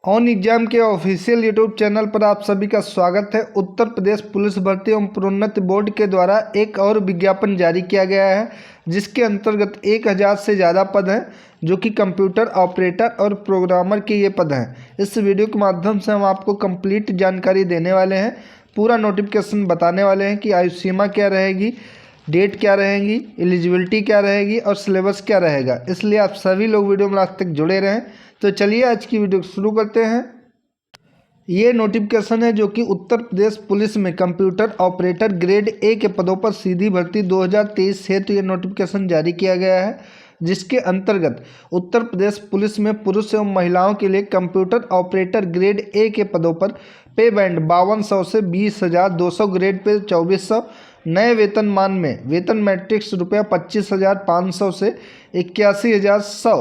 On exam के official YouTube channel पर आप सभी का स्वागत है। उत्तर प्रदेश पुलिस भर्ती एवं प्रोन्नति बोर्ड के द्वारा एक और विज्ञापन जारी किया गया है, जिसके अंतर्गत 1000 से ज़्यादा पद हैं, जो कि कंप्यूटर ऑपरेटर और प्रोग्रामर के ये पद हैं। इस वीडियो के माध्यम से हम आपको कंप्लीट जानकारी देने वाले हैं, पूरा नोटिफिकेशन बताने वाले हैं कि आयु सीमा क्या रहेगी, डेट क्या रहेगी, एलिजिबिलिटी क्या रहेगी और सिलेबस क्या रहेगा। इसलिए आप सभी लोग वीडियो में लास्ट तक जुड़े रहें। तो चलिए आज की वीडियो शुरू करते हैं। ये नोटिफिकेशन है जो कि उत्तर प्रदेश पुलिस में कंप्यूटर ऑपरेटर ग्रेड ए के पदों पर सीधी भर्ती 2023 हेतु ये नोटिफिकेशन जारी किया गया है, जिसके अंतर्गत उत्तर प्रदेश पुलिस में पुरुष एवं महिलाओं के लिए कंप्यूटर ऑपरेटर ग्रेड ए के पदों पर पे बैंड 5200 से 20,200, ग्रेड पे 2400, नए वेतनमान में वेतन मैट्रिक्स रुपया 25,500 से 81,100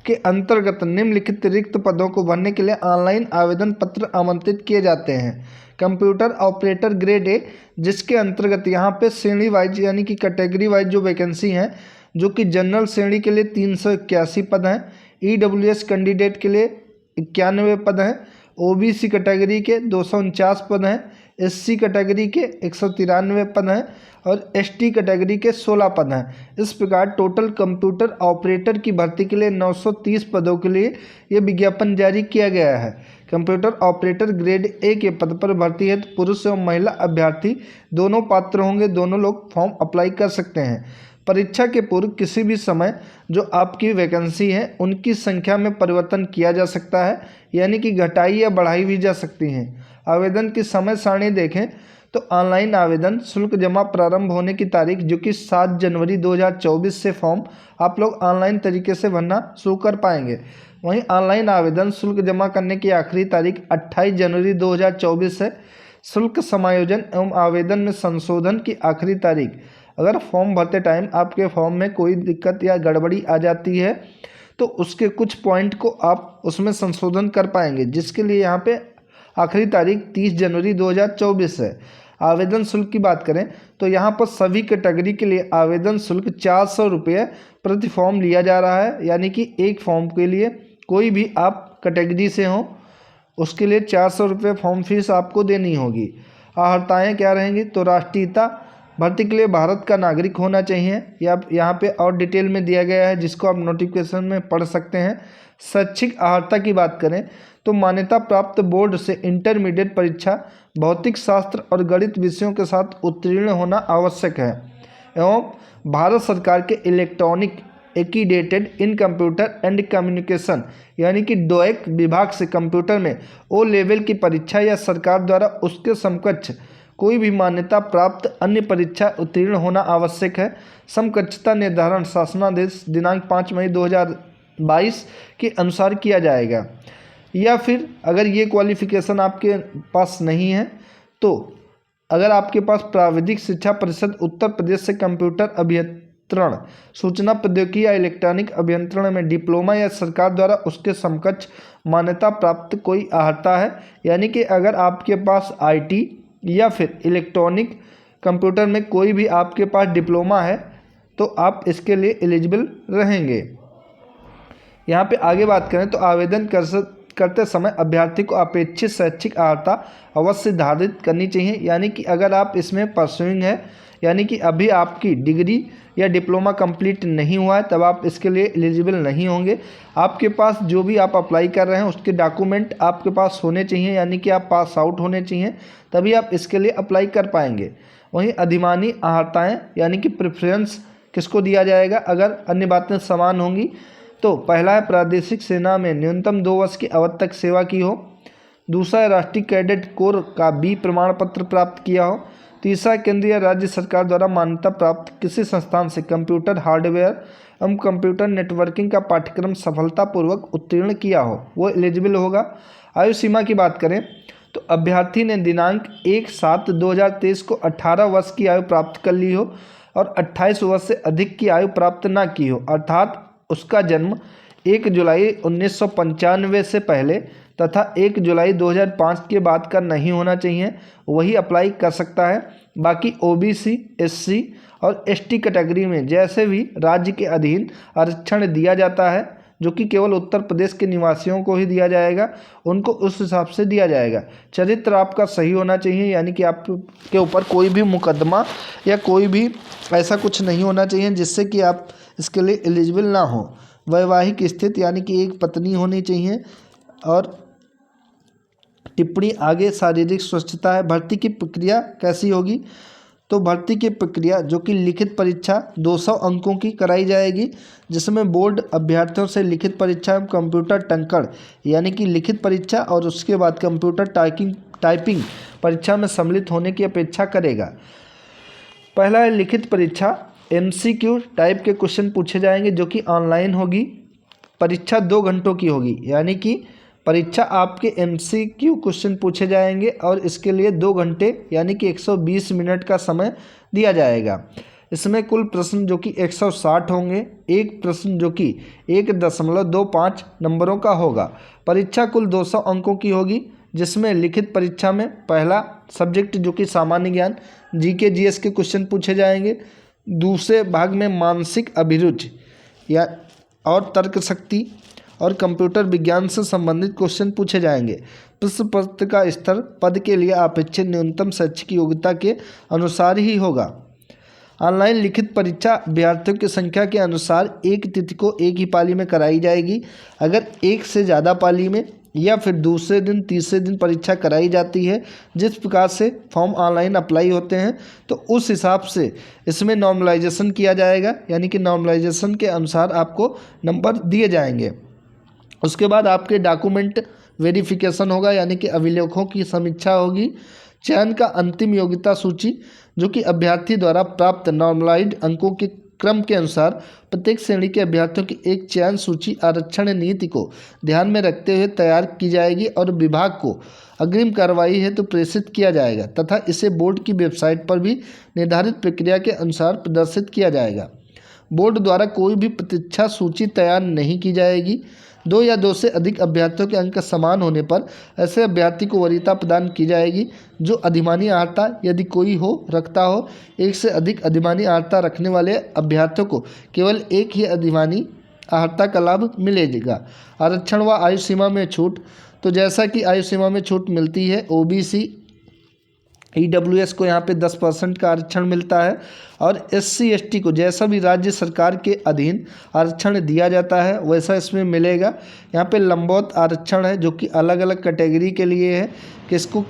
के अंतर्गत निम्नलिखित रिक्त पदों को भरने के लिए ऑनलाइन आवेदन पत्र आमंत्रित किए जाते हैं। कंप्यूटर ऑपरेटर ग्रेड ए, जिसके अंतर्गत यहाँ पे श्रेणी वाइज यानी कि कैटेगरी वाइज जो वैकेंसी हैं, जो कि जनरल श्रेणी के लिए 381 पद हैं, EWS कैंडिडेट के लिए 91 पद हैं, OBC कैटेगरी के 249 पद हैं, SC कैटेगरी के 193 पद हैं और ST कैटेगरी के 16 पद हैं। इस प्रकार टोटल कंप्यूटर ऑपरेटर की भर्ती के लिए 930 पदों के लिए ये विज्ञापन जारी किया गया है। कंप्यूटर ऑपरेटर ग्रेड ए के पद पर भर्ती है तो पुरुष एवं महिला अभ्यर्थी दोनों पात्र होंगे, दोनों लोग फॉर्म अप्लाई कर सकते हैं। परीक्षा के पूर्व किसी भी समय जो आपकी वैकेंसी है उनकी संख्या में परिवर्तन किया जा सकता है, यानी कि घटाई या बढ़ाई भी जा सकती हैं। आवेदन की समय सारणी देखें तो ऑनलाइन आवेदन शुल्क जमा प्रारंभ होने की तारीख जो कि 7 जनवरी 2024 से फॉर्म आप लोग ऑनलाइन तरीके से भरना शुरू कर पाएंगे। वहीं ऑनलाइन आवेदन शुल्क जमा करने की आखिरी तारीख 28 जनवरी 2024 है। शुल्क समायोजन एवं आवेदन में संशोधन की आखिरी तारीख, अगर फॉर्म भरते टाइम आपके फॉर्म में कोई दिक्कत या गड़बड़ी आ जाती है तो उसके कुछ पॉइंट को आप उसमें संशोधन कर पाएंगे, जिसके लिए यहाँ पे आखिरी तारीख 30 जनवरी 2024 है। आवेदन शुल्क की बात करें तो यहाँ पर सभी कैटेगरी के लिए आवेदन शुल्क 400 रुपये प्रति फॉर्म लिया जा रहा है, यानी कि एक फॉर्म के लिए कोई भी आप कैटेगरी से हो उसके लिए 400 रुपये फॉर्म फीस आपको देनी होगी। अर्हताएँ क्या रहेंगी तो राष्ट्रीयता, भर्ती के लिए भारत का नागरिक होना चाहिए, या यहाँ पे और डिटेल में दिया गया है जिसको आप नोटिफिकेशन में पढ़ सकते हैं। शैक्षिक अर्हता की बात करें तो मान्यता प्राप्त बोर्ड से इंटरमीडिएट परीक्षा भौतिक शास्त्र और गणित विषयों के साथ उत्तीर्ण होना आवश्यक है, एवं भारत सरकार के electronic accredited in computer and communication यानी कि डोएक विभाग से कंप्यूटर में ओ लेवल की परीक्षा या सरकार द्वारा उसके समकक्ष कोई भी मान्यता प्राप्त अन्य परीक्षा उत्तीर्ण होना आवश्यक है। समकक्षता निर्धारण शासनादेश दिनांक 5 मई 2022 के अनुसार किया जाएगा। या फिर अगर ये क्वालिफिकेशन आपके पास नहीं है तो अगर आपके पास प्राविधिक शिक्षा परिषद उत्तर प्रदेश से कंप्यूटर अभियंत्रण, सूचना प्रौद्योगिकी या इलेक्ट्रॉनिक अभियंत्रण में डिप्लोमा या सरकार द्वारा उसके समकक्ष मान्यता प्राप्त कोई अर्हता है, यानी कि अगर आपके पास IT या फिर इलेक्ट्रॉनिक कंप्यूटर में कोई भी आपके पास डिप्लोमा है तो आप इसके लिए एलिजिबल रहेंगे। यहाँ पे आगे बात करें तो आवेदन करते समय अभ्यर्थी को अपेक्षित शैक्षिक अर्हता अवश्य निर्धारित करनी चाहिए, यानी कि अगर आप इसमें परसुइंग है यानी कि अभी आपकी डिग्री या डिप्लोमा कंप्लीट नहीं हुआ है तब आप इसके लिए एलिजिबल नहीं होंगे। आपके पास जो भी आप अप्लाई कर रहे हैं उसके डॉक्यूमेंट आपके पास होने चाहिए, यानी कि आप पास आउट होने चाहिए, तभी आप इसके लिए अप्लाई कर पाएंगे। वहीं अधिमानी अर्हताएँ यानी कि प्रेफरेंस किसको दिया जाएगा अगर अन्य बातें समान होंगी तो पहला है प्रादेशिक सेना में न्यूनतम 2 वर्ष की अवधि तक सेवा की हो, दूसरा है राष्ट्रीय कैडेट कोर का B प्रमाण पत्र प्राप्त किया हो, तीसरा केंद्रीय या राज्य सरकार द्वारा मान्यता प्राप्त किसी संस्थान से कंप्यूटर हार्डवेयर एवं कंप्यूटर नेटवर्किंग का पाठ्यक्रम सफलतापूर्वक उत्तीर्ण किया हो, वो एलिजिबल होगा। आयु सीमा की बात करें तो अभ्यर्थी ने दिनांक 1/7/2023 को 18 वर्ष की आयु प्राप्त कर ली हो और 28 वर्ष से अधिक की आयु प्राप्त न की हो, अर्थात उसका जन्म 1 जुलाई 1995 से पहले तथा 1 जुलाई 2005 के बाद का नहीं होना चाहिए, वही अप्लाई कर सकता है। बाकी OBC, SC और ST कैटेगरी में जैसे भी राज्य के अधीन आरक्षण दिया जाता है जो कि केवल उत्तर प्रदेश के निवासियों को ही दिया जाएगा, उनको उस हिसाब से दिया जाएगा। चरित्र आपका सही होना चाहिए, यानी कि आपके ऊपर कोई भी मुकदमा या कोई भी ऐसा कुछ नहीं होना चाहिए जिससे कि आप इसके लिए एलिजिबल ना हो। वैवाहिक स्थिति यानी कि एक पत्नी होनी चाहिए। और टिप्पणी आगे, शारीरिक स्वच्छता है। भर्ती की प्रक्रिया कैसी होगी? तो भर्ती की प्रक्रिया जो कि लिखित परीक्षा 200 अंकों की कराई जाएगी, जिसमें बोर्ड अभ्यर्थियों से लिखित परीक्षा एवं कंप्यूटर टंकण यानी कि लिखित परीक्षा और उसके बाद कंप्यूटर टाइपिंग परीक्षा में सम्मिलित होने की अपेक्षा करेगा। पहला है लिखित परीक्षा। MCQ टाइप के क्वेश्चन पूछे जाएंगे जो कि ऑनलाइन होगी। परीक्षा 2 घंटों की होगी, यानी कि परीक्षा आपके MCQ क्वेश्चन पूछे जाएंगे और इसके लिए 2 घंटे यानी कि 120 मिनट का समय दिया जाएगा। इसमें कुल प्रश्न जो कि 160 होंगे। एक प्रश्न जो कि 1.25 नंबरों का होगा। परीक्षा कुल 200 अंकों की होगी, जिसमें लिखित परीक्षा में पहला सब्जेक्ट जो कि सामान्य ज्ञान GK GS के क्वेश्चन पूछे जाएंगे। दूसरे भाग में मानसिक अभिरुचि या और तर्क शक्ति और कंप्यूटर विज्ञान से संबंधित क्वेश्चन पूछे जाएंगे। प्रश्न पत्र का स्तर पद के लिए अपेक्षित न्यूनतम शैक्षिक योग्यता के अनुसार ही होगा। ऑनलाइन लिखित परीक्षा अभ्यर्थियों की संख्या के अनुसार एक तिथि को एक ही पाली में कराई जाएगी। अगर एक से ज़्यादा पाली में या फिर दूसरे दिन तीसरे दिन परीक्षा कराई जाती है, जिस प्रकार से फॉर्म ऑनलाइन अप्लाई होते हैं, तो उस हिसाब से इसमें नॉर्मलाइजेशन किया जाएगा, यानी कि नॉर्मलाइजेशन के अनुसार आपको नंबर दिए जाएंगे। उसके बाद आपके डॉक्यूमेंट वेरिफिकेशन होगा, यानी कि अभिलेखों की समीक्षा होगी। चयन का अंतिम योग्यता सूची जो कि अभ्यर्थी द्वारा प्राप्त नॉर्मलाइज्ड अंकों के क्रम के अनुसार प्रत्येक श्रेणी के अभ्यर्थियों की एक चयन सूची आरक्षण नीति को ध्यान में रखते हुए तैयार की जाएगी और विभाग को अग्रिम कार्रवाई हेतु प्रेषित किया जाएगा तथा इसे बोर्ड की वेबसाइट पर भी निर्धारित प्रक्रिया के अनुसार प्रदर्शित किया जाएगा। बोर्ड द्वारा कोई भी प्रतीक्षा सूची तैयार नहीं की जाएगी। 2 या 2 से अधिक अभ्यर्थियों के अंक समान होने पर ऐसे अभ्यर्थी को वरीयता प्रदान की जाएगी जो अधिमानी अर्हता यदि कोई हो रखता हो। 1 से अधिक अधिमानी अर्हता रखने वाले अभ्यर्थियों को केवल एक ही अधिमानी अर्हता का लाभ मिलेगा। आरक्षण व आयु सीमा में छूट, तो जैसा कि आयु सीमा में छूट मिलती है, OBC EWS को यहाँ पे 10% का आरक्षण मिलता है और SC ST को जैसा भी राज्य सरकार के अधीन आरक्षण दिया जाता है वैसा इसमें मिलेगा। यहाँ पे लंबौत आरक्षण है जो कि अलग अलग कैटेगरी के लिए है, किसको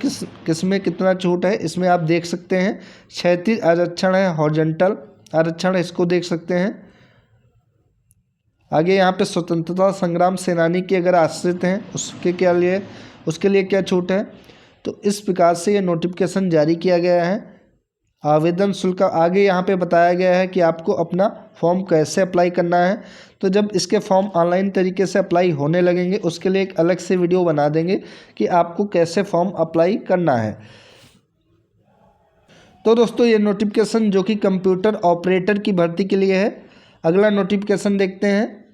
किस में कितना छूट है इसमें आप देख सकते हैं। क्षैतिज आरक्षण है, हॉरिजॉन्टल आरक्षण है, इसको देख सकते हैं। आगे यहाँ पे स्वतंत्रता संग्राम सेनानी के अगर आश्रित हैं उसके लिए क्या छूट है, तो इस प्रकार से ये नोटिफिकेशन जारी किया गया है। आवेदन शुल्क आगे यहाँ पे बताया गया है कि आपको अपना फॉर्म कैसे अप्लाई करना है। तो जब इसके फॉर्म ऑनलाइन तरीके से अप्लाई होने लगेंगे उसके लिए एक अलग से वीडियो बना देंगे कि आपको कैसे फॉर्म अप्लाई करना है। तो दोस्तों ये नोटिफिकेशन जो कि कंप्यूटर ऑपरेटर की भर्ती के लिए है। अगला नोटिफिकेशन देखते हैं।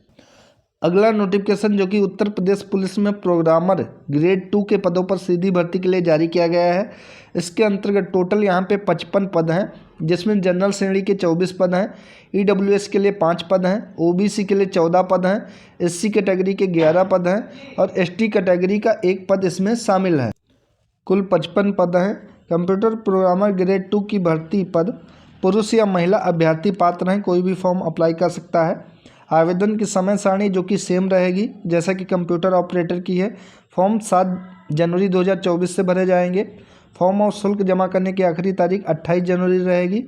अगला नोटिफिकेशन जो कि उत्तर प्रदेश पुलिस में प्रोग्रामर ग्रेड 2 के पदों पर सीधी भर्ती के लिए जारी किया गया है। इसके अंतर्गत टोटल यहाँ पे 55 पद हैं, जिसमें जनरल श्रेणी के 24 पद हैं, EWS के लिए 5 पद हैं, OBC के लिए 14 पद हैं, SC कैटेगरी के 11 पद हैं और ST कैटेगरी का 1 पद इसमें शामिल है। कुल 55 पद हैं। कंप्यूटर प्रोग्रामर ग्रेड 2 की भर्ती पद पुरुष या महिला अभ्यर्थी पात्र हैं, कोई भी फॉर्म अप्लाई कर सकता है। आवेदन की समय सारणी जो कि सेम रहेगी जैसा कि कंप्यूटर ऑपरेटर की है। फॉर्म 7 जनवरी 2024 से भरे जाएंगे। फॉर्म और शुल्क जमा करने की आखिरी तारीख 28 जनवरी रहेगी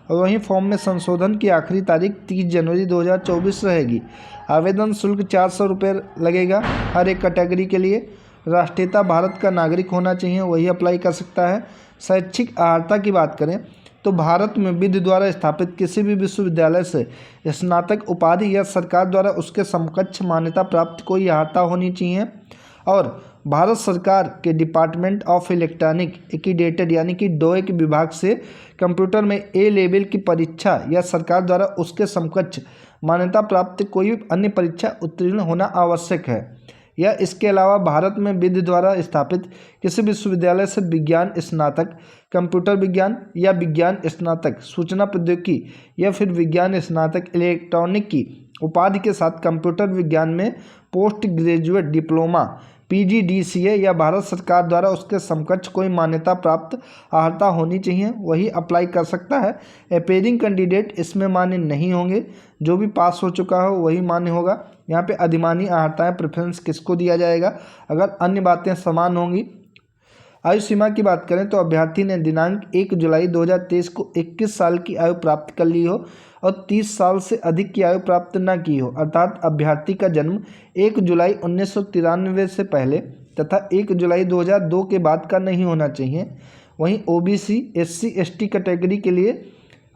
और वहीं फॉर्म में संशोधन की आखिरी तारीख 30 जनवरी 2024 रहेगी। आवेदन शुल्क 400 रुपये लगेगा हर एक कैटेगरी के लिए। राष्ट्रीयता भारत का नागरिक होना चाहिए, वही अप्लाई कर सकता है। शैक्षिक अर्हता की बात करें तो भारत में विधि द्वारा स्थापित किसी भी विश्वविद्यालय से स्नातक उपाधि या सरकार द्वारा उसके समकक्ष मान्यता प्राप्त कोई अर्हता होनी चाहिए और भारत सरकार के डिपार्टमेंट ऑफ इलेक्ट्रॉनिक एक्रीडेटेड यानी कि DOE के विभाग से कंप्यूटर में A लेवल की परीक्षा या सरकार द्वारा उसके समकक्ष मान्यता प्राप्त कोई अन्य परीक्षा उत्तीर्ण होना आवश्यक है। या इसके अलावा भारत में विधि द्वारा स्थापित किसी विश्वविद्यालय से विज्ञान स्नातक, कंप्यूटर विज्ञान या विज्ञान स्नातक, सूचना प्रौद्योगिकी या फिर विज्ञान स्नातक इलेक्ट्रॉनिक की उपाधि के साथ कंप्यूटर विज्ञान में पोस्ट ग्रेजुएट डिप्लोमा PGDCA या भारत सरकार द्वारा उसके समकक्ष कोई मान्यता प्राप्त अर्हता होनी चाहिए, वही अप्लाई कर सकता है। अपेयरिंग कैंडिडेट इसमें मान्य नहीं होंगे, जो भी पास हो चुका हो वही मान्य होगा। यहाँ पे अधिमानी अर्हताएँ प्रेफरेंस किसको दिया जाएगा, अगर अन्य बातें समान होंगी। आयु सीमा की बात करें तो अभ्यर्थी ने दिनांक 1 जुलाई 2023 को 21 साल की आयु प्राप्त कर ली हो और 30 साल से अधिक की आयु प्राप्त न की हो, अर्थात अभ्यर्थी का जन्म 1 जुलाई 1993 से पहले तथा 1 जुलाई 2002 के बाद का नहीं होना चाहिए। वहीं OBC SC ST कैटेगरी के लिए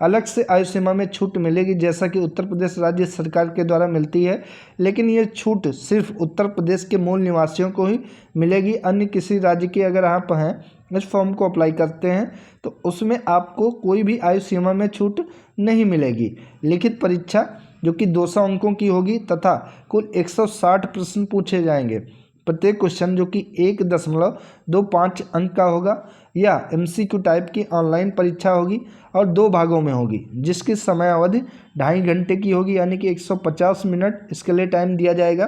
अलग से आयु सीमा में छूट मिलेगी, जैसा कि उत्तर प्रदेश राज्य सरकार के द्वारा मिलती है, लेकिन ये छूट सिर्फ उत्तर प्रदेश के मूल निवासियों को ही मिलेगी। अन्य किसी राज्य के अगर आप हैं, इस फॉर्म को अप्लाई करते हैं तो उसमें आपको कोई भी आयु सीमा में छूट नहीं मिलेगी। लिखित परीक्षा जो कि 200 अंकों की होगी तथा कुल 160 प्रश्न पूछे जाएंगे। प्रत्येक क्वेश्चन जो कि 1.25 अंक का होगा या MCQ टाइप की ऑनलाइन परीक्षा होगी और 2 भागों में होगी, जिसकी समय अवधि 2.5 घंटे की होगी, यानी कि 150 मिनट इसके लिए टाइम दिया जाएगा।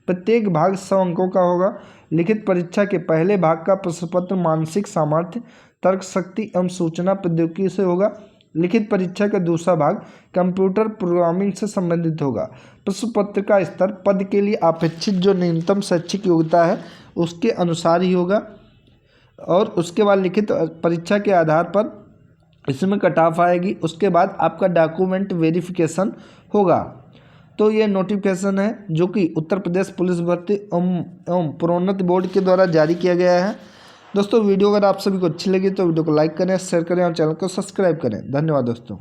प्रत्येक भाग 100 अंकों का होगा। लिखित परीक्षा के पहले भाग का प्रश्न पत्र मानसिक सामर्थ्य, तर्क शक्ति एवं सूचना प्रौद्योगिकी से होगा। लिखित परीक्षा का दूसरा भाग कंप्यूटर प्रोग्रामिंग से संबंधित होगा। प्रश्न पत्र का स्तर पद के लिए अपेक्षित जो न्यूनतम शैक्षिक योग्यता है उसके अनुसार ही होगा और उसके बाद लिखित परीक्षा के आधार पर इसमें कट ऑफ आएगी। उसके बाद आपका डॉक्यूमेंट वेरिफिकेशन होगा। तो ये नोटिफिकेशन है जो कि उत्तर प्रदेश पुलिस भर्ती एवं प्रोन्नति बोर्ड के द्वारा जारी किया गया है। दोस्तों वीडियो अगर आप सभी को अच्छी लगी तो वीडियो को लाइक करें, शेयर करें और चैनल को सब्सक्राइब करें। धन्यवाद दोस्तों।